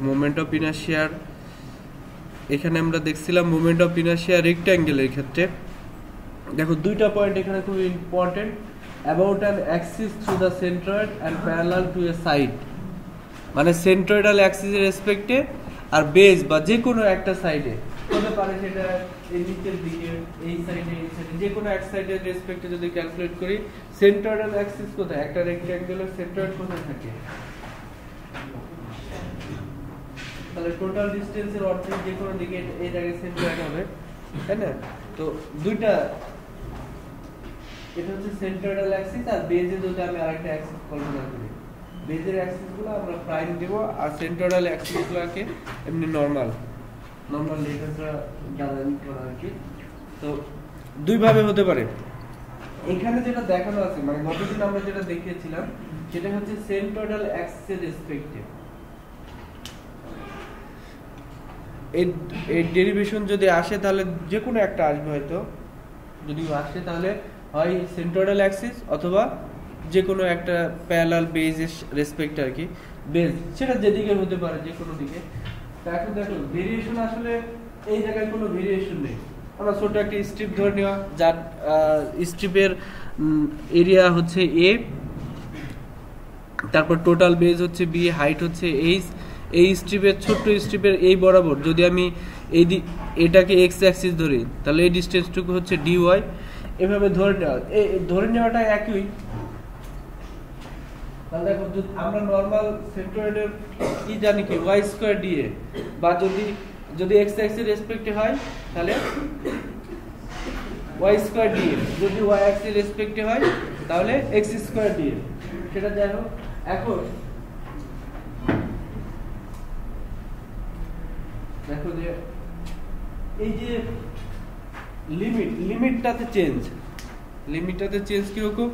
Moment of ইনার্শিয়ার এখানে আমরা দেখছিলাম মোমেন্ট অফ ইনার্শিয়া রেক্ট্যাঙ্গেলের ক্ষেত্রে দেখো দুইটা পয়েন্ট এখানে খুব important about an Axis through the centroid and parallel to A side মানে সেন্ট্রয়েডাল অ্যাক্সিসের রেসপেক্টে আর বেস বা যে কোনো একটা সাইডে হতে পারে সেটা এই নিচের দিকে এই সাইডে যে কোনো এক সাইডের রেসপেক্টে যদি ক্যালকুলেট করি সেন্ট্রয়েডাল অ্যাক্সিস কোথায় একটা রেক্ট্যাঙ্গেলের সেন্ট্রয়েড কোথায় থাকে তাহলে টোটাল ডিসটেন্সের অর্ধেক যে কোনো দিকে এই জায়গায় সেন্ট্রয়েড হবে তাই না তো দুইটা এটা হচ্ছে সেন্ট্রয়েডাল অ্যাক্সিস আর বেজে যদি আমি আরেকটা অ্যাক্সিস কল্পনা করি বেজের অ্যাক্সিসগুলো আমরা প্রাইম দেব আর সেন্ট্রয়েডাল অ্যাক্সিসগুলোকে এমনি নরমাল লেখাটা জানেন আর কি তো দুই ভাবে হতে পারে এখানে যেটা দেখানো আছে মানে গতদিন আমরা যেটা দেখিয়েছিলাম সেটা হচ্ছে সেন্ট্রয়েডাল অ্যাক্সিসের রেসপেক্টে এই ডেরিভেশন যদি আসে তাহলে যে কোনো একটা আসবে হয়তো যদি আসে তাহলে হয় সেন্ট্রয়েডাল অ্যাক্সিস অথবা যে কোনো একটা প্যারালাল বেজের রেসপেক্ট আর কি বেজ সেটা যেদিকে হতে পারে যে কোনো দিকে তো এখন দেখো ভেরিয়েশন আসলে এই জায়গায় কোনো ভেরিয়েশন নেই আমরা ছোট একটা স্ট্রিপ ধরে নেওয়া যার স্ট্রিপের এরিয়া হচ্ছে এ তারপর টোটাল বেজ হচ্ছে বি হাইট হচ্ছে এইচ এই স্ট্রিপের ছোট্ট স্ট্রিপের এই বরাবর যদি আমি এটাকে এক্স অ্যাক্সিস ধরি তাহলে এই ডিসটেন্সটুকু হচ্ছে ডি ওয়াই এভাবে ধরে নেওয়াটা একই তাহলে দেখো আমরা নরমাল সেন্ট্রয়েডের কি জানি কি ওয়াই স্কয়ার ডিএ বা যদি এক্স অ্যাক্সিস রেসপেক্টে হয় তাহলে ওয়াই স্কয়ার ডিএ যদি ওয়াই অ্যাক্সিস রেসপেক্টে হয় তাহলে এক্স স্কয়ার ডিএ সেটা যাই হোক এখন দেখো যে এই যে লিমিটটাতে চেঞ্জ কিরকম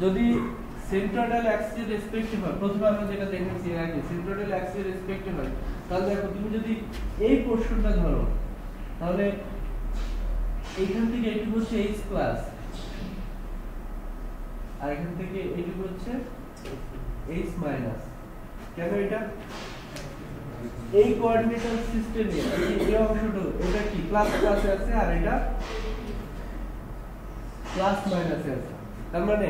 যদি সেন্ট্রয়েডাল অ্যাক্সিস রেসপেক্টিভ হয় প্রথমে আমরা যেটা দেখেছি আগে সেন্ট্রয়েডাল অ্যাক্সিস রেসপেক্টিভ হয় তাহলে দেখো তুমি যদি এই পোরশনটা ধরো তাহলে এইখান থেকে এইটুকু হচ্ছে h প্লাস আর এখান থেকে এইটুকু হচ্ছে h মাইনাস কেন এটা এই কোঅর্ডিনেটর সিস্টেমে এই অংশটা এটা কি প্লাস প্লাসে আছে আর এটা প্লাস মাইনাসে আছে তার মানে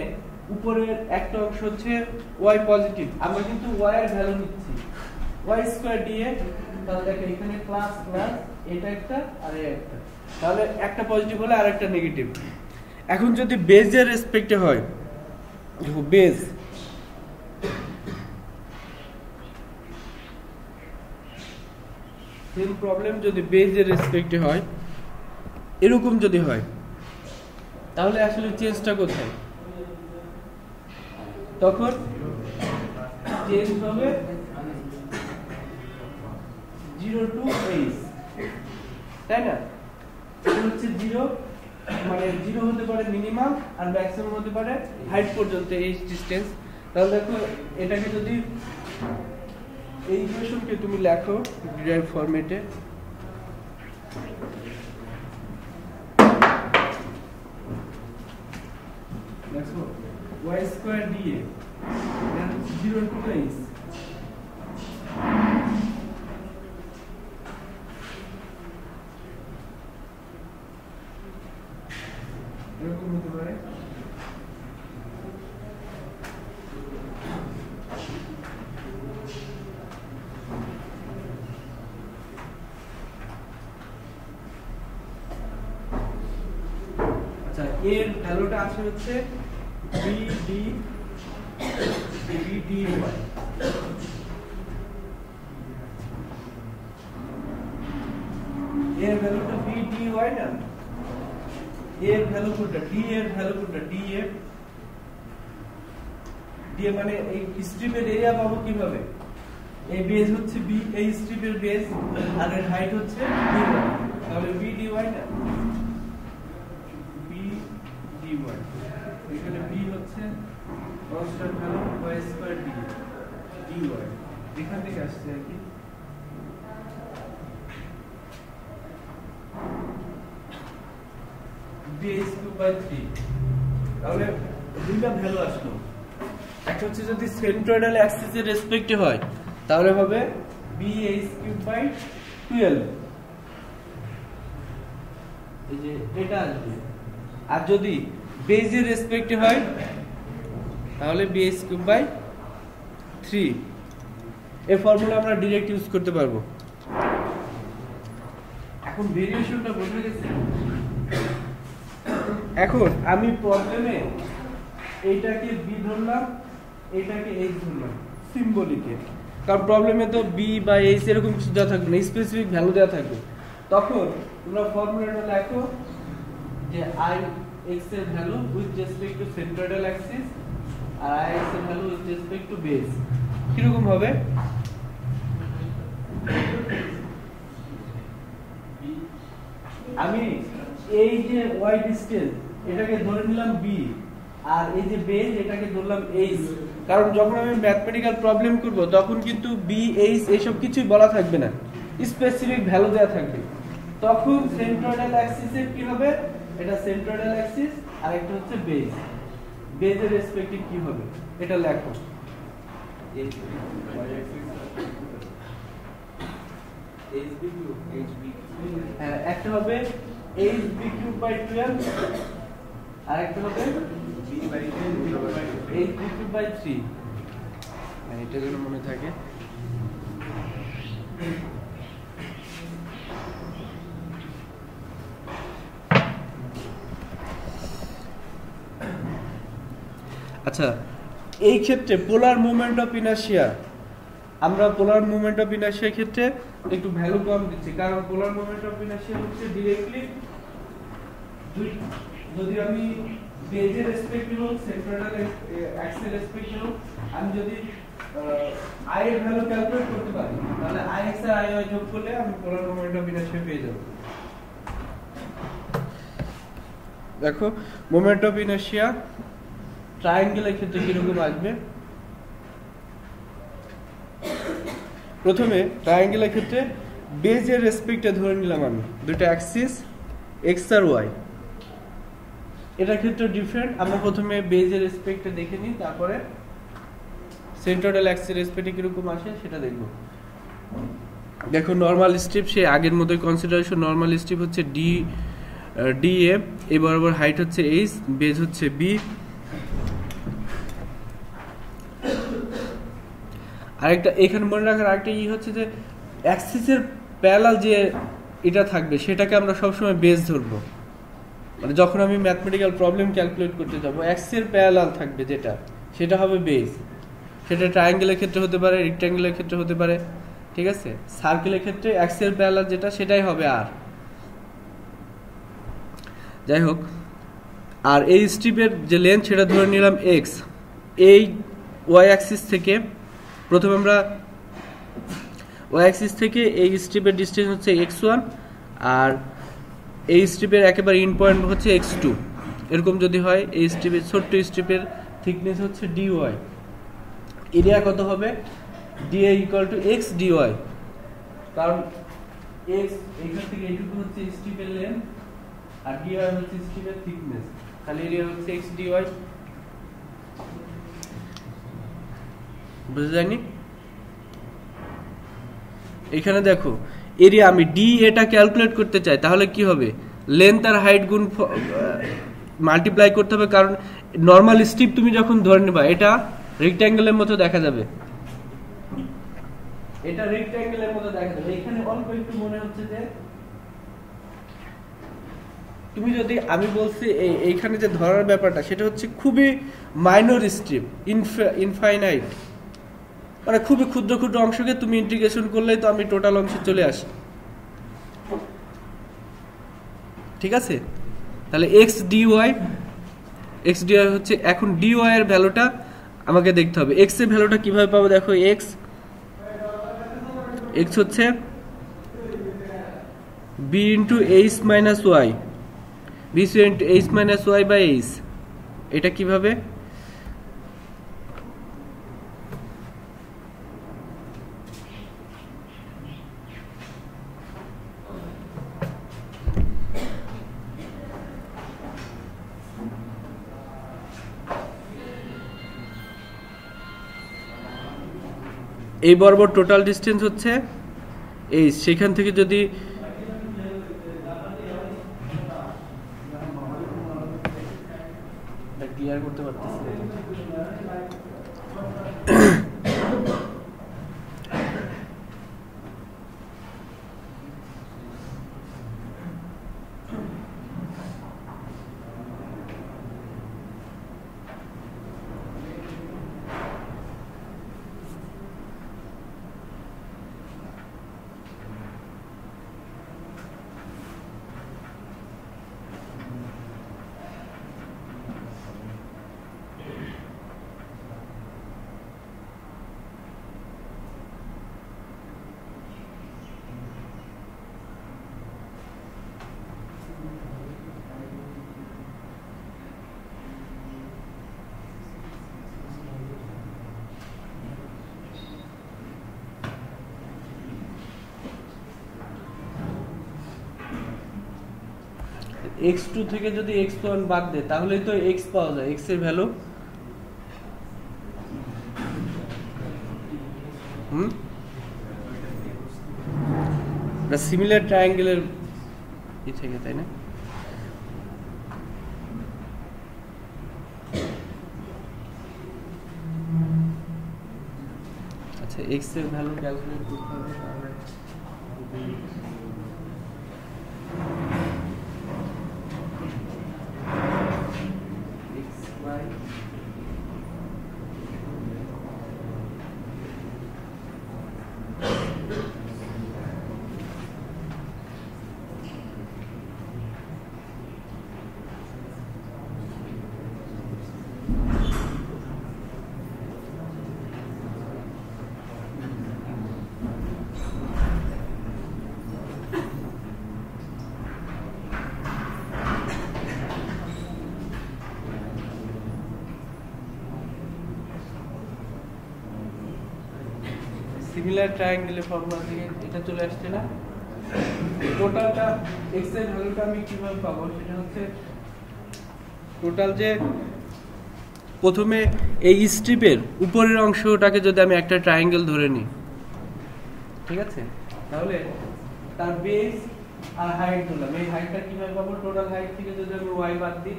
উপরের একটা অংশ হচ্ছে y পজিটিভ আমরা কিন্তু y এর ভ্যালু নিচ্ছি y স্কয়ার dA তাহলে দেখো এখানে প্লাস প্লাস এটা একটা আর এই একটা তাহলে একটা পজিটিভ হলে আরেকটা নেগেটিভ এখন যদি বেজের রেসপেক্টে হয় দেখো বেজ সেম প্রবলেম যদি বেজের রেসপেক্টে হয় এরকম যদি হয় তাহলে আসলে চেঞ্জটা কোথায় তখন চেঞ্জ হবে 0 টু h তাই না এটা হচ্ছে 0 মানে 0 হতে পারে মিনিমাম আর ম্যাক্সিমাম হতে পারে হাইট পর্যন্ত h ডিসটেন্স তাহলে দেখো এটাকে যদি এই ইকুয়েশনকে তুমি লেখো ডিরাইভ ফরম্যাটে দেখো y স্কয়ার dA এটা 0 টু h এরকম হতে পারে আচ্ছা এর ভ্যালুটা আসে হচ্ছে BD এর ভ্যালুটা BDY না এর ভ্যালু কোনটা D এর ভ্যালু কোনটা DF D মানে এই স্ট্রিপের এরিয়া পাবো কিভাবে এই বেজ হচ্ছে B এই স্ট্রিপের বেজ আর এর হাইট হচ্ছে D1 তাহলে BDY না BDY এখানে B হচ্ছে constant value y square d dy এখান থেকে আসছে আর কি bh3 তাহলে দুইটা ভ্যালু আসলো একটা হচ্ছে যদি সেন্ট্রয়েডাল অ্যাক্সিসের রেসপেক্টে হয় তাহলে হবে BH3/12 এই যে এটা আসবে। আর যদি বেজের রেসপেক্টে হয় তাহলে BH3/3 এই ফর্মুলা আমরা ডাইরেক্ট ইউজ করতে পারবো। এখন ভেরিয়েশনটা বোঝা গেছে। এখন আমি প্রবলেমে এইটাকে B ধরলাম, এইটাকে H ধরলাম সিম্বলিকে, কারণ প্রবলেমে তো B বা H এরকম কিছু দেওয়া থাকবে না, স্পেসিফিক ভ্যালু দেওয়া থাকবে। তখন তোমরা ফর্মুলাটা লেখো যে Ix এর value with respect to centroidal axis আর Ix এর value with respect to base. কিরকম হবে? আমি এই যে y ডিসটেন্স এটাকে ধরে নিলাম b, আর এই যে বেস এটাকে ধরলাম h, কারণ যখন আমি ম্যাথমেটিক্যাল প্রবলেম করব তখন কিন্তু b h এসব কিছুই বলা থাকবে না, স্পেসিফিক ভ্যালু দেওয়া থাকবে। তখন সেন্ট্রয়েডাল অ্যাক্সিসের কি হবে? এটা সেন্ট্রয়েডাল অ্যাক্সিস আর একটা হচ্ছে বেস, বেসের রেসপেক্টিভ কি হবে এটা লেখো। একটা হবে hb³/12 আর একটা হবে hb³/3। এটা যেন মনে থাকে। আচ্ছা, এই ক্ষেত্রে পোলার মোমেন্ট অফ ইনার্শিয়া, আমরা পোলার মোমেন্ট অফ ইনার্শিয়ার ক্ষেত্রে একটু ভ্যালু কম দিচ্ছি, কারণ পোলার মোমেন্ট অফ ইনার্শিয়া হচ্ছে ডাইরেক্টলি যদি আমি বেজের রেসপেক্টিভ হোক সেন্ট্রয়েডাল অ্যাক্সিস রেসপেক্টিভ হোক, আমি যদি আই এর ভ্যালু ক্যালকুলেট করতে পারি তাহলে Ix আর Iy যোগ করলে আমি পোলার মোমেন্ট অফ ইনার্শিয়া পেয়ে যাব। দেখো মোমেন্ট অফ ইনার্শিয়া ট্রায়াঙ্গেলের ক্ষেত্রে কিরকম আসবে। প্রথমে ট্রায়াঙ্গেলের ক্ষেত্রে বেজের রেসপেক্টে ধরে নিলাম আমি দুটো অ্যাক্সিস এক্স আর ওয়াই। এটার ক্ষেত্রে ডিফারেন্ট, আমরা প্রথমে বেজের রেসপেক্টে দেখে নিই, তারপরে সেন্ট্রয়েডাল অ্যাক্সিস রেসপেক্টে কিরকম আসে সেটা দেখব। দেখো নরমাল স্ট্রিপ সে আগের মতোই কনসিডারেশন, নরমাল স্ট্রিপ হচ্ছে ডি এ, এই বরাবর হাইট হচ্ছে এইচ, বেজ হচ্ছে বি। আরেকটা এখানে মনে রাখার আরেকটা হচ্ছে যে অ্যাক্সিসের প্যারালাল যে এটা থাকবে সেটাকে আমরা সবসময় বেস ধরবো, মানে যখন আমি ম্যাথমেটিক্যাল প্রবলেম ক্যালকুলেট করতে যাবো অ্যাক্সিসের প্যারালাল থাকবে যেটা, সেটা হবে বেস। সেটা ট্রায়াঙ্গেলের ক্ষেত্রে হতে পারে, রেক্ট্যাঙ্গেলের ক্ষেত্রে হতে পারে, ঠিক আছে। সার্কেলের ক্ষেত্রে অ্যাক্সিসের প্যারালাল যেটা সেটাই হবে আর। যাই হোক, আর এই স্ট্রিপের যে লেন্থ সেটা ধরে নিলাম এক্স। এই ওয়াই অ্যাক্সিস থেকে প্রথমে আমরা ওয়াই অ্যাক্সিস থেকে এই স্ট্রিপের ডিসটেন্স হচ্ছে x1 আর এই স্ট্রিপের একেবারে ইন পয়েন্ট হচ্ছে x2। এরকম যদি হয় এই স্ট্রিপের ছোট্ট স্ট্রিপের থিকনেস হচ্ছে dy, এরিয়া কত হবে dA = x dy, কারণ x এখান থেকে এইটুকু হচ্ছে স্ট্রিপের লেন্থ আর dy হচ্ছে স্ট্রিপের থিকনেস, তাহলে এরিয়া হচ্ছে x dy। বুঝে যায়নি? এখানে দেখো এরিয়া আমি ডি এটা ক্যালকুলেট করতে চাই, তাহলে কি হবে লেন্থ আর হাইট গুণ মাল্টিপ্লাই করতে হবে, কারণ নরমাল স্ট্রিপ তুমি যখন ধরে নেবা এটা রেক্ট্যাঙ্গেলের মতো দেখা যাবে, এটা রেক্ট্যাঙ্গেলের মতো দেখা যাবে। এখানে অল্প একটু মনে হচ্ছে যে তুমি যদি আমি বলছি এইখানে যে ধরার ব্যাপারটা সেটা হচ্ছে খুবই মাইনর স্ট্রিপ, ইনফাইনাইট, মানে খুবই ক্ষুদ্র ক্ষুদ্র অংশকে তুমি ইন্টিগ্রেশন করলেই তো আমি টোটাল অংশে চলে আসি, ঠিক আছে। তাহলে এক্স ডিওয়াই হচ্ছে, এখন ডিওয়াই এর ভ্যালুটা আমাকে দেখতে হবে। এক্স এর ভ্যালুটা কিভাবে পাবো দেখো, এক্স হচ্ছে b into h minus y, b into h minus y by h. এটা কিভাবে, এই বরাবর টোটাল ডিস্টেন্স হচ্ছে এই, সেখান থেকে যদি ক্লিয়ার করতে পারতেছি x2 থেকে যদি x1 বাদ দেয় তাহলেই তো x পাওয়া যায়, x এর ভ্যালু সিমিলার ট্রায়াঙ্গেলের ই থেকে, তাই না? আচ্ছা, x এর ভ্যালু ক্যালকুলেট করতে হবে, তাহলে সিমিলার ট্রায়াঙ্গেলের ফর্মুলা থেকে এটা চলে আসছে না? টোটালটা x এর ভ্যালুটা আমি কিভাবে পাবো, সেটা হচ্ছে টোটাল যে প্রথমে এই স্ট্রিপের উপরের অংশটাকে যদি আমি একটা ট্রায়াঙ্গেল ধরে নিই, ঠিক আছে, তাহলে তার বেস আর হাইট ধরলাম। এই হাইটটা কিভাবে পাবো? টোটাল হাইট থেকে যদি আমি y বাদ দিই,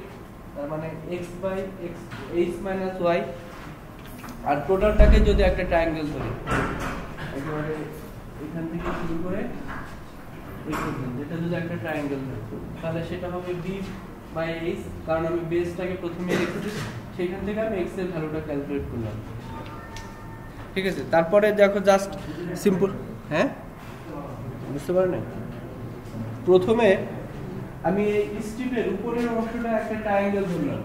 তার মানে x by x h minus y, আর টোটালটাকে যদি একটা ট্রায়াঙ্গেল ধরি একেবারে এখান থেকে শুরু করে এই পর্যন্ত, এটা যদি একটা ট্রায়াঙ্গেল ধরি তাহলে সেটা হবে b বাই h, কারণ আমি বেসটাকে প্রথমে রেখেছি, সেখান থেকে আমি x এর ভ্যালুটা ক্যালকুলেট করলাম, ঠিক আছে। তারপরে দেখো জাস্ট সিম্পল, হ্যাঁ বুঝতে পারেন, প্রথমে আমি এই স্ট্রিপের উপরের অংশটা একটা ট্রায়াঙ্গেল ধরলাম,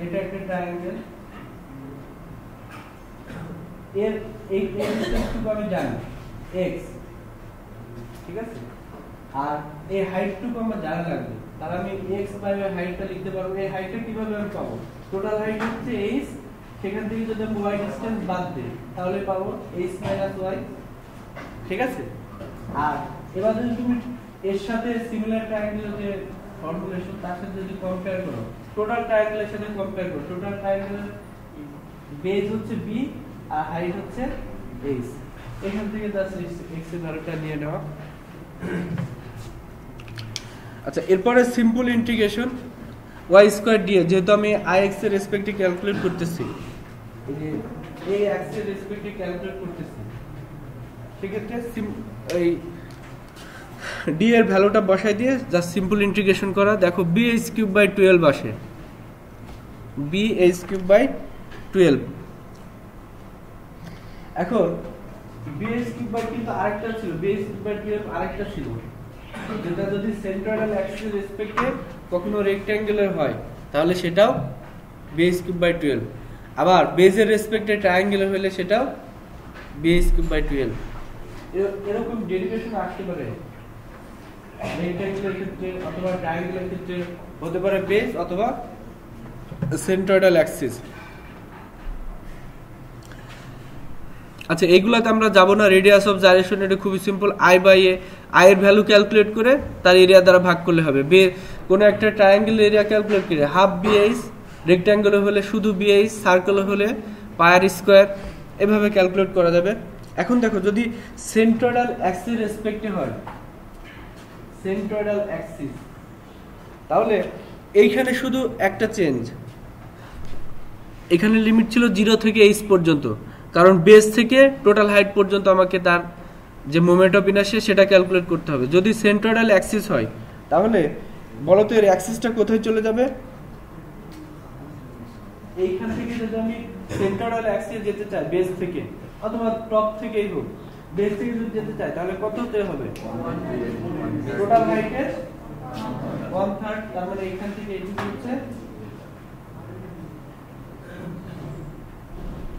এটা একটা ট্রায়াঙ্গেল, এর এই ডিসটেন্সটুকু আমি জানি x, ঠিক আছে, আর এই হাইটটুকু আমার জানা লাগবে, তাহলে আমি x বাই হাইটটা লিখতে পারবো। এই হাইটটা কিভাবে আমি পাবো? টোটাল হাইট হচ্ছে h, সেখান থেকে যদি আমি y ডিসটেন্স বাদ দিই তাহলে পাবো h মাইনাস y, ঠিক আছে। আর এবার যদি তুমি এর সাথে সিমিলার ট্রায়াঙ্গেলের যে ফর্মুলেশন তার সাথে যদি কম্পেয়ার করো, টোটাল ট্রায়াঙ্গেলের সাথে কম্পেয়ার করো, টোটাল ট্রায়াঙ্গেলের বেস হচ্ছে b আর হাইট হচ্ছে h, এখান থেকে জাস্ট x এর ভ্যালুটা নিয়ে নেওয়া। আচ্ছা, এরপরে simple integration y square dx, যেহেতু আমি ix এর রেসপেক্টে ক্যালকুলেট করতেছি, এই যে এই x এর রেসপেক্টে ক্যালকুলেট করতেছি, সেক্ষেত্রে এই d এর ভ্যালুটা বসাই দিয়ে জাস্ট সিম্পল ইন্টিগ্রেশন করা। দেখো bh³/12 আসে, bh³/12। এখন bh³ কিন্তু আরেকটা ছিল, bh³/12 আরেকটা ছিল, যেটা যদি সেন্ট্রয়াল অ্যাক্সিস রেসপেক্টে কখনো রেক্ট্যাঙ্গুলার হয় তাহলে সেটাও bh³/12, আবার বেজের রেসপেক্টে ট্রায়াঙ্গুলার হলে সেটাও bh³/12। এরকম ডেরিভেশন আসতে পারে রেক্ট্যাঙ্গুলার ক্ষেত্রে অথবা ট্রায়াঙ্গুলার ক্ষেত্রে, হতে পারে বেস অথবা সেন্ট্রয়েডাল অ্যাক্সিস। আচ্ছা, এগুলাতে আমরা যাব না, রেডিয়াস অফ জাইরেশন এটা খুবই simple, i by a, i এর ভ্যালু ক্যালকুলেট করে তার এরিয়া দ্বারা ভাগ করলে হবে। কোন একটা ট্রায়াঙ্গেল এরিয়া ক্যালকুলেট করে হাফ bh রেক্ট্যাঙ্গেল হলে শুধু BH, সার্কেল হলে পায়ার স্কোয়ার, এভাবে ক্যালকুলেট করা যাবে। এখন দেখো যদি সেন্ট্রয়েডাল অ্যাক্সিস রেসপেক্টে হয়, সেন্ট্রয়েডাল অ্যাক্সিস, তাহলে এইখানে শুধু একটা চেঞ্জ, এখানে লিমিট ছিল 0 থেকে h পর্যন্ত, কারণ বেস থেকে টোটাল হাইট পর্যন্ত আমাকে তার যে মোমেন্ট অফ ইনার্শিয়া সেটা ক্যালকুলেট করতে হবে। যদি সেন্ট্রয়েডাল অ্যাক্সিস হয় তাহলে বলো তো এর অ্যাক্সিসটা কোথায় চলে যাবে? এইখান থেকে যদি আমি সেন্ট্রয়েডাল অ্যাক্সিস যেতে চাই বেস থেকে, অথবা টপ থেকেই হোক, বেস থেকে যদি যেতে চাই তাহলে কত হতে হবে? টোটাল হাইটের 1/3, তার মানে এখান থেকে এইটুকু হচ্ছে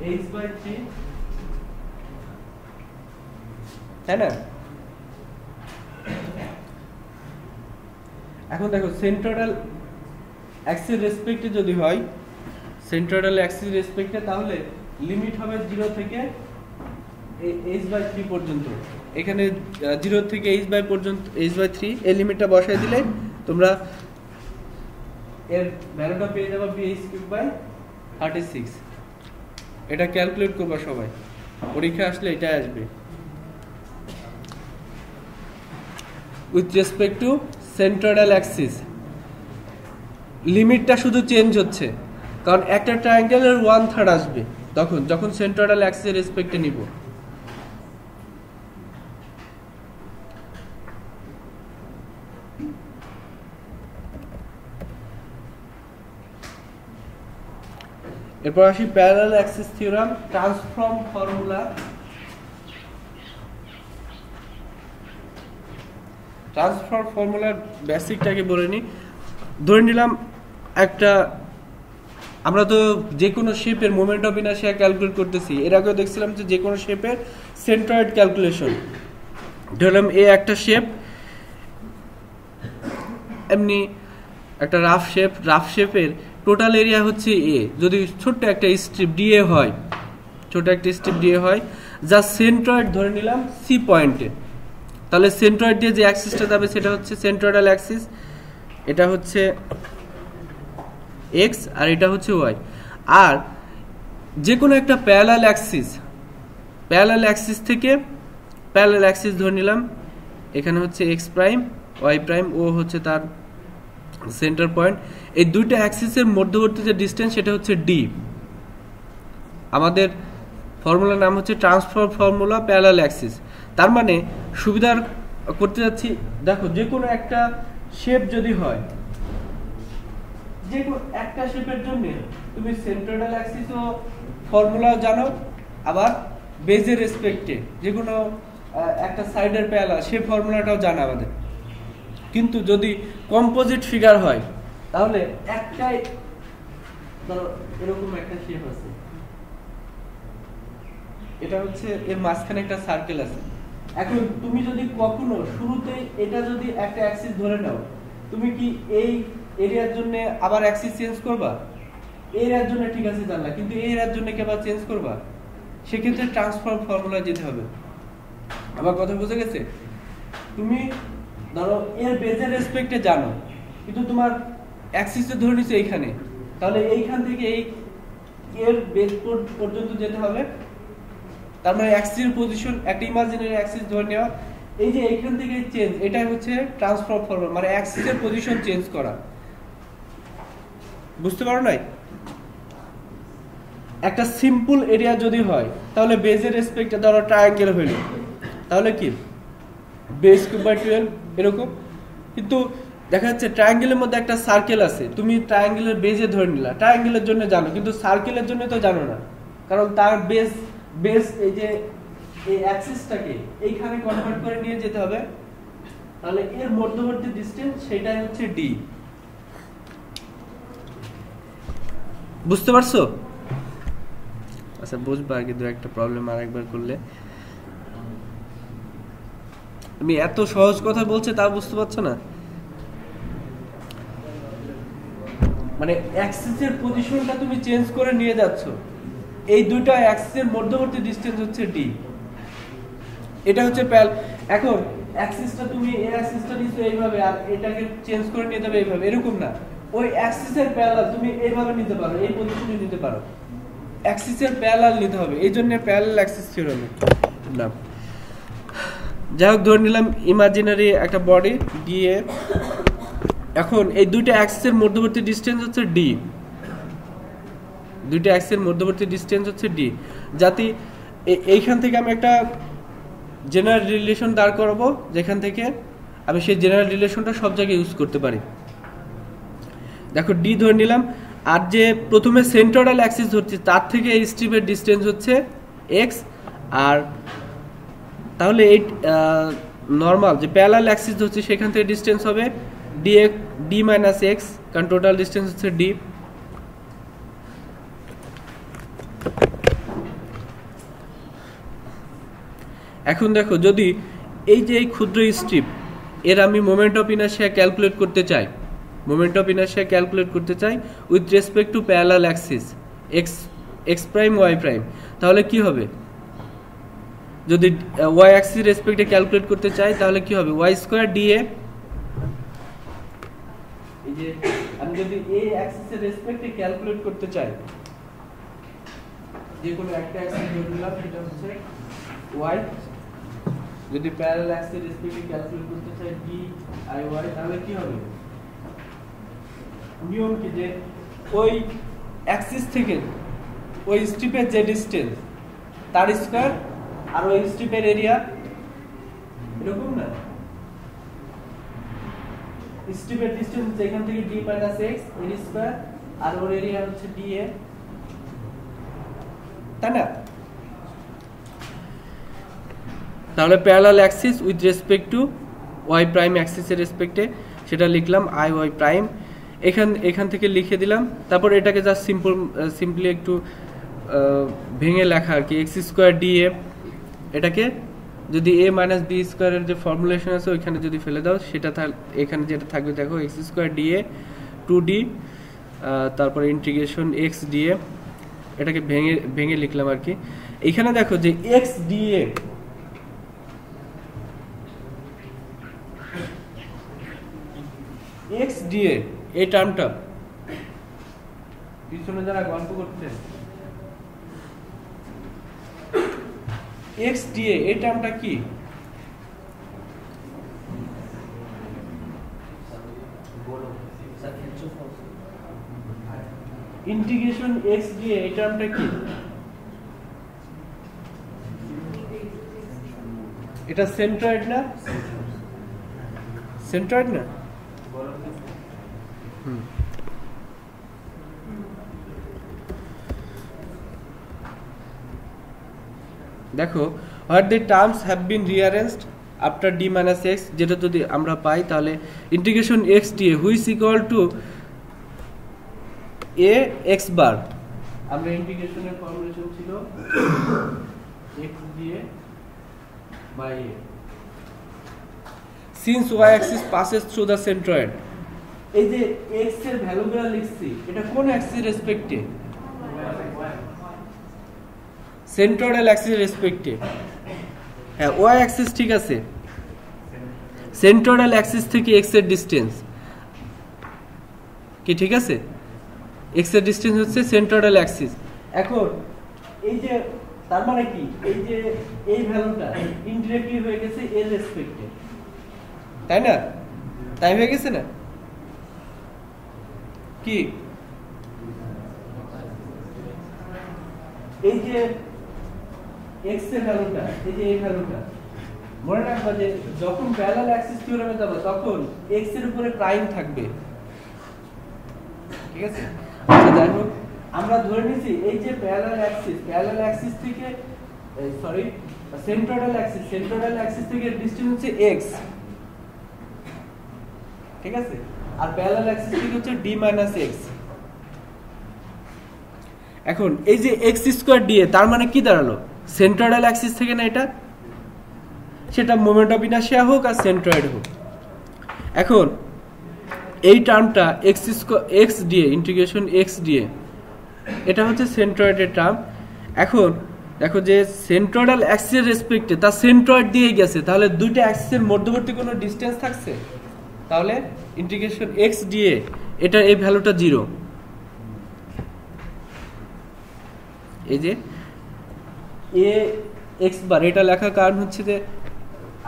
h/3, তাই না? এখন দেখো সেন্ট্রয়েডাল অ্যাক্সিস রেসপেক্টে যদি হয়, সেন্ট্রয়েডাল অ্যাক্সিস রেসপেক্টে, তাহলে লিমিট হবে 0 থেকে h/3 পর্যন্ত। এখানে 0 থেকে h/3 এই লিমিটটা বসায় দিলে তোমরা এর ভ্যালুটা পেয়ে যাবে bh/36। এটা ক্যালকুলেট করবা সবাই, পরীক্ষা আসলে এটা আসবে। With respect to centroidal Axis লিমিটটা শুধু চেঞ্জ হচ্ছে, কারণ একটা ট্রায়াঙ্গেলের 1/3 আসবে যখন সেন্ট্রয়েডাল অ্যাক্সিস রেসপেক্টে নিব। এরপর আসি parallel axis theorem, transform formula. Transform ফর্মুলার বেসিকটাকে বলে নিই। ধরে নিলাম একটা, আমরা তো যে কোনো শেপের মোমেন্ট অফ ইনার্শিয়া ক্যালকুলেট করতেছি, এর আগেও দেখছিলাম যে কোনো শেপের সেন্ট্রয়েড ক্যালকুলেশন। ধরলাম এ একটা শেপ, এমনি একটা রাফ শেপের টোটাল এরিয়া হচ্ছে এ, যদি ছোট্ট একটা স্ট্রিপ ডিএ হয়, যা সেন্ট্রয়েড ধরে নিলাম সি পয়েন্টে, তাহলে সেন্ট্রয়েড দিয়ে যে অ্যাক্সিসটা যাবে সেটা হচ্ছে সেন্ট্রয়েডাল অ্যাক্সিস, এটা হচ্ছে এক্স আর এটা হচ্ছে ওয়াই। আর যে কোনো একটা প্যারালাল অ্যাক্সিস থেকে প্যারালাল অ্যাক্সিস ধরে নিলাম, এখানে হচ্ছে এক্স প্রাইম, ওয়াই প্রাইম, ও হচ্ছে তার সেন্টার পয়েন্ট। এই দুইটা অ্যাক্সিসের মধ্যবর্তী যে ডিসটেন্স সেটা হচ্ছে ডি। আমাদের ফর্মুলার নাম হচ্ছে ট্রান্সফর্ম ফর্মুলা প্যারালাল অ্যাক্সিস। তার মানে সুবিধার করতে যাচ্ছি, দেখো যে কোনো একটা শেপ যদি হয়, যে কোনো একটা শেপের জন্য তুমি সেন্ট্রয়েডাল অ্যাক্সিসও ফর্মুলা জানো, আবার বেজের রেসপেক্টে যে কোনো একটা সাইডের প্যারালাল সেই ফর্মুলাটাও জানা আমাদের। কিন্তু যদি কম্পোজিট ফিগার হয় তাহলে একটাই, ধরো এরকম একটা শেপ আছে, এটা হচ্ছে এর মাঝখানে একটা সার্কেল আছে। এখন তুমি যদি কখনো শুরুতেই এটা যদি একটা অ্যাক্সিস ধরে নাও, তুমি কি এই এরিয়ার জন্য আবার অ্যাক্সিস চেঞ্জ করবা? এই এরিয়ার জন্য ঠিক আছে জানলা, কিন্তু এই এরিয়ার জন্য কি আবার চেঞ্জ করবা? সেক্ষেত্রে ট্রান্সফর্ম ফর্মুলা যেতে হবে। আমার কথা বুঝে গেছে? তুমি ধরো এর বেজের রেসপেক্টে জানো, কিন্তু তোমার অ্যাক্সিসে ধরে নিচ্ছে এইখানে, তাহলে এইখান থেকে এই এর বেজ পর্যন্ত যেতে হবে। তার মানে অ্যাক্সিসের পজিশন, একটা ইমাজিনারি অ্যাক্সিস ধরে নেওয়া, এই যে এইখান থেকে চেঞ্জ, এটাই হচ্ছে ট্রান্সফর্ম ফর্মুলা, মানে অ্যাক্সিসের পজিশন চেঞ্জ করা। বুঝতে পারো নাই? একটা সিম্পল এরিয়া যদি হয় তাহলে বেজের রেসপেক্টে ধরো ট্রায়াঙ্গেল হইল, তাহলে কি বেস কিউব বাই 12 এরকম। কিন্তু দেখা যাচ্ছে ট্রায়াঙ্গেলের মধ্যে একটা সার্কেল আছে, তুমি ট্রায়াঙ্গেলের বেজে ধরে নিলা, ট্রায়াঙ্গেলের জন্য জানো, কিন্তু সার্কেলের জন্য তো জানো না, কারণ তার বেস এই যে এই অ্যাক্সিসটাকে এইখানে কনভার্ট করে নিয়ে যেতে হবে। তাহলে এর মধ্যবর্তী ডিসটেন্স সেটাই হচ্ছে ডি। বুঝতে পারছো? আচ্ছা বুঝবা, আগে দু একটা প্রবলেম আরেকবার করলে। আমি এত সহজ কথা বলছি তা বুঝতে পারছো না? মানে অ্যাক্সিসের পজিশনটা তুমি চেঞ্জ করে নিয়ে যাচ্ছ, এই দুটো অ্যাক্সিসের মধ্যবর্তী ডিসটেন্স হচ্ছে ডি। এটা হচ্ছে এখন অ্যাক্সিসটা তুমি এই অ্যাক্সিসটা নিছো এইভাবে, আর এটাকে চেঞ্জ করে নিয়ে যাবে এইভাবে, এরকম না। ওই অ্যাক্সিসের প্যারালাল তুমি এইভাবে নিতে পারো, এই পজিশনে নিতে পারো, অ্যাক্সিসের প্যারালাল নিতে হবে, এই জন্য প্যারালাল অ্যাক্সিস থিওরেমের নাম। যাই হোক, ধরে নিলাম ইমাজিনারি একটা বডি দিয়ে, এখন এই দুইটা অ্যাক্সিসের মধ্যবর্তী ডিসটেন্স হচ্ছে ডি, দুইটা অ্যাক্সিসের মধ্যবর্তী ডিসটেন্স হচ্ছে ডি, যাতে এইখান থেকে আমি একটা জেনারেল রিলেশন দাঁড় করাবো, যেখান থেকে আমি সেই জেনারেল রিলেশনটা সব জায়গায় ইউজ করতে পারি। দেখো ডি ধরে নিলাম, আর যে প্রথমে সেন্ট্রোডাল অ্যাক্সিস ধরছি তার থেকে এই স্ট্রিপের ডিসটেন্স হচ্ছে এক্স, আর তাহলে এই নর্মাল যে প্যারালাল অ্যাক্সিস ধরছি সেখান থেকে ডিসটেন্স হবে ডি মাইনাস এক্স, কারণ টোটাল ডিসটেন্স হচ্ছে ডি। এখন দেখো, যদি এই যে এই ক্ষুদ্র স্ট্রিপ এর আমি মোমেন্ট অফ ইনার্শিয়া ক্যালকুলেট করতে চাই, মোমেন্ট অফ ইনার্শিয়া ক্যালকুলেট করতে চাই with respect to parallel axis x prime y prime, তাহলে কি হবে? যদি ওয়াই অ্যাক্সিস রেসপেক্টে ক্যালকুলেট করতে চাই তাহলে কি হবে? ওয়াই স্কয়ার ডিএ, এই যে আমি যদি এই অ্যাক্সিসের রেসপেক্টে ক্যালকুলেট করতে চাই, যে কোনো একটা অ্যাক্সিস ধরে নিলাম, সেটা হচ্ছে ওয়াই, যদি প্যারালাল অ্যাক্সিস রেসপেক্টে ক্যালকুলেট করতে চাই ডি আই ওয়াই, তাহলে কি হবে? নিয়ম কি, যে ওই অ্যাক্সিস থেকে ওই স্ট্রিপের যে ডিসটেন্স তার স্কয়ার আর ওই স্ট্রিপের এরিয়া, এরকম না? স্ট্রিপের ডিসটেন্স হচ্ছে এখান থেকে d মাইনাস x এর স্কয়ার, আর ওর এরিয়া হচ্ছে dA, তাই না? তাহলে parallel axis with respect to y prime অ্যাক্সিসের রেসপেক্টে সেটা লিখলাম i y প্রাইম, এখান থেকে লিখে দিলাম। তারপর এটাকে জাস্ট সিম্পলি একটু ভেঙে লেখা আর কি, x স্কয়ার dA, এটাকে যদি a মাইনাস b স্কয়ারের যে ফর্মুলেশন আছে ওইখানে যদি ফেলে দাও, সেটা এখানে যেটা থাকবে দেখো x স্কয়ার dA 2d, তারপর ইন্টিগ্রেশন x dA, এটাকে ভেঙে লিখলাম আর কি। এখানে দেখো যে x dA এই টার্মটা পিছনে যারা গল্প করতেন, x dA এই টার্মটা কি? ইন্টিগ্রেশন x dA এই টার্মটা কি? এটা সেন্ট্রয়েড না? সেন্ট্রয়েড না? দেখো, what the terms have been rearranged after d minus x, যেটা যদি আমরা পাই তাহলে integration x dA which equal to a x bar, আমরা ইন্টিগ্রেশনের ফর্মুলেশন ছিল x dA by a, since y axis passes through the centroid। এই যে x এর ভ্যালুগুলো লিখছি, এটা কোন অ্যাক্সিস রেসপেক্টে? সেন্ট্রয়েডাল অ্যাক্সিস রেসপেক্টে। হ্যাঁ, ওয়াই অ্যাক্সিস ঠিক আছে, সেন্ট্রয়েডাল অ্যাক্সিস থেকে x এর ডিসটেন্স কি ঠিক আছে? x এর ডিসটেন্স হচ্ছে সেন্ট্রয়েডাল অ্যাক্সিস। এখন এই যে তার মানে কি, এই যে এই ভ্যালুটা ইনডিরেক্টলি হয়ে গেছে এর রেসপেক্টে, তাই না? তাই হয়ে গেছে না কি? এই যে x এর ভ্যালুটা, এই যে এই ভ্যালুটা মনে রাখবা যে যখন প্যারালাল অ্যাক্সিস থিওরেমে যাবে তখন x এর উপরে প্রাইম থাকবে, ঠিক আছে? আচ্ছা, যাই হোক, আমরা ধরে নিছি এই যে প্যারালাল অ্যাক্সিস থেকে সেন্ট্রয়েডাল অ্যাক্সিস থেকে ডিসটেন্স হচ্ছে x, ঠিক আছে? আর প্যারালাল অ্যাক্সিস থেকে হচ্ছে d মাইনাস x। এখন এই যে x স্কয়ার dA তার মানে কি দাঁড়ালো? সেন্ট্রয়েডাল অ্যাক্সিস থেকে না এটা, সেটা মোমেন্ট অফ ইনার্শিয়া হোক আর সেন্ট্রয়েড হোক। এখন এই টার্মটা x dA integration x dA, এটা হচ্ছে সেন্ট্রয়েডের টার্ম। এখন দেখো যে সেন্ট্রয়েডাল অ্যাক্সিসের রেসপেক্টে তার সেন্ট্রয়েড দিয়ে গেছে, তাহলে দুইটা অ্যাক্সিসের মধ্যবর্তী কোনো ডিসটেন্স থাকছে? তাহলে ইন্টিগ্রেশন x dA এটা এই ভ্যালুটা 0, এই যে এ এক্স বার এটা লেখার কারণ হচ্ছে যে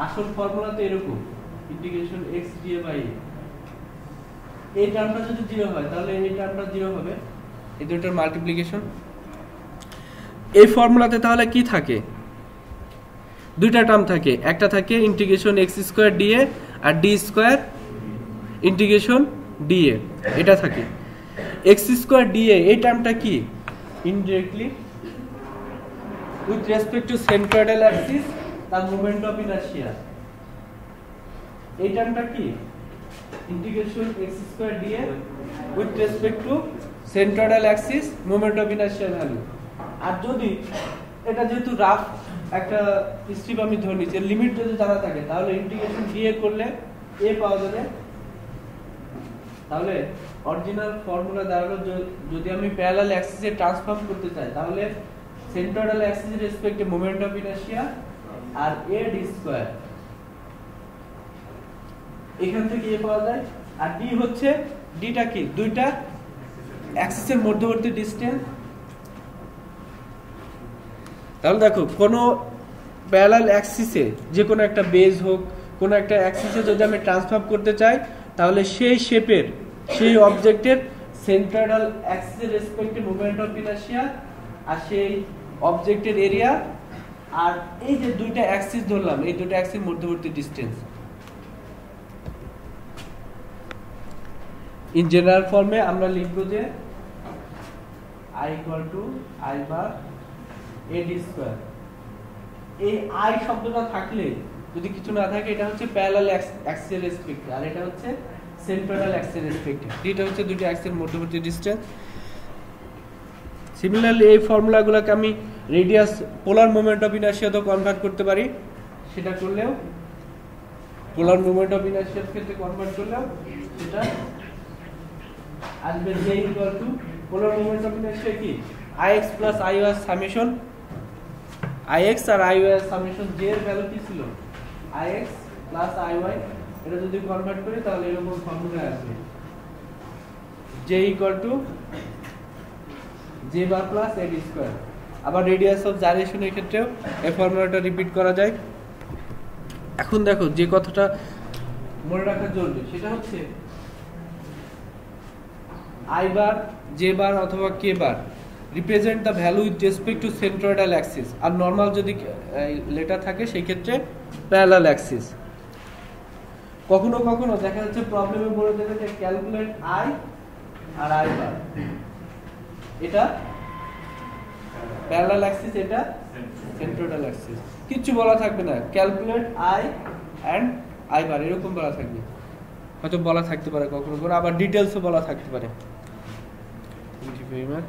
আসল ফর্মুলাতে এরকম ইন্টিগ্রেশন এক্স ডিএ বাই এই টার্মটা যদি 0 হয় তাহলে এই টার্মটা 0 হবে, এই দুটোর মাল্টিপ্লিকেশন। এই ফর্মুলাতে তাহলে কি থাকে, দুইটা টার্ম থাকে, একটা থাকে ইন্টিগ্রেশন এক্স স্কোয়ার ডিএ আর ডি স্কোয়ার ইন্টিগ্রেশন ডিএ, এটা থাকে। এক্স স্কোয়ার ডিএ এই টার্মটা কি, indirectly with respect to centroidal axis তার মোমেন্ট অফ ইনার্শিয়া, এই টার্মটা কি integration x square dA with respect to centroidal axis moment of inertia value. আর যদি এটা যেহেতু রাফ একটা স্ট্রিপ আমি ধরে নিচ্ছি, লিমিট যদি জানা থাকে তাহলে ইন্টিগ্রেশন ডিএ করলে এ পাওয়া যাবে। তাহলে অরিজিনাল ফর্মুলা দাঁড়ালো যদি আমি প্যারালাল অ্যাক্সিসে ট্রান্সফর্ম করতে চাই তাহলে সেন্ট্রয়েডাল অ্যাক্সিসের রেসপেক্টে মোমেন্ট অফ ইনার্শিয়া আর এ ডি স্কয়ার, এখান থেকে এ পাওয়া যায়। আর ডি হচ্ছে, ডিটা কি দুইটা অ্যাক্সিসের মধ্যবর্তী ডিসটেন্স। তাহলে দেখো কোনো প্যারালাল অ্যাক্সিসে যে কোনো একটা বেজ হোক, কোনো একটা অ্যাক্সিসে যদি আমি ট্রান্সফর্ম করতে চাই তাহলে সেই শেপের সেই অবজেক্টের সেন্ট্রয়েডাল অ্যাক্সিসের রেসপেক্টে মোমেন্ট অফ ইনার্শিয়া আর সেই অবজেক্টের এরিয়া আর এই যে দুইটা অ্যাক্সিস ধরলাম এই দুটো অ্যাক্সিস মধ্যবর্তী ডিসটেন্স। ইন জেনারেল ফর্মে আমরা লিখব যে i = i bar a d square. এই i শব্দটা থাকলে যদি কিছু না থাকে এটা হচ্ছে প্যারালাল অ্যাক্সিসের রেসপেক্টে আর এটা হচ্ছে সেন্ট্রয়েডাল অ্যাক্সিসের রেসপেক্টে, এটা হচ্ছে দুটো অ্যাক্সিসের মধ্যবর্তী ডিসটেন্স। সিমিলারলি এই ফর্মুলাগুলোকে আমি রেডিয়াস পোলার মোমেন্ট অফ ইনার্শিয়াতে কনভার্ট করতে পারি, সেটা করলেও পোলার মোমেন্ট অফ ইনার্শিয়ার ক্ষেত্রে কনভার্ট করলেও সেটা আসবে j = polar moment of inertia কি ix + iy সামেশন ix আর iy এর সামেশন j এর ভ্যালু কি ছিল ix + iy, এটা যদি কনভার্ট করি তাহলে এরকম ফর্মুলা আসবে j = j bar plus a d square. আবার রেডিয়াস অফ জাইরেশনের ক্ষেত্রেও এই ফর্মুলাটা রিপিট করা যায়। এখন দেখো যে কথাটা মনে রাখা জরুরি সেটা হচ্ছে i বার j বার অথবা k bar represent the value with respect to centroidal axis, আর নরমাল যদি লেটার থাকে সেই ক্ষেত্রে প্যারালাল অ্যাক্সিস। কখনো কখনো দেখা যাচ্ছে প্রবলেমে বলে দেবে যে ক্যালকুলেট i আর i বার, এটা প্যারালাল অ্যাক্সিস এটা সেন্ট্রয়েডাল অ্যাক্সিস, কিছু বলা থাকবে না, ক্যালকুলেট i এন্ড i বার এরকম বলা থাকবে, হয়তো বলা থাকতে পারে কখনো কখনো, আবার ডিটেইলসও বলা থাকতে পারে। Thank you very much.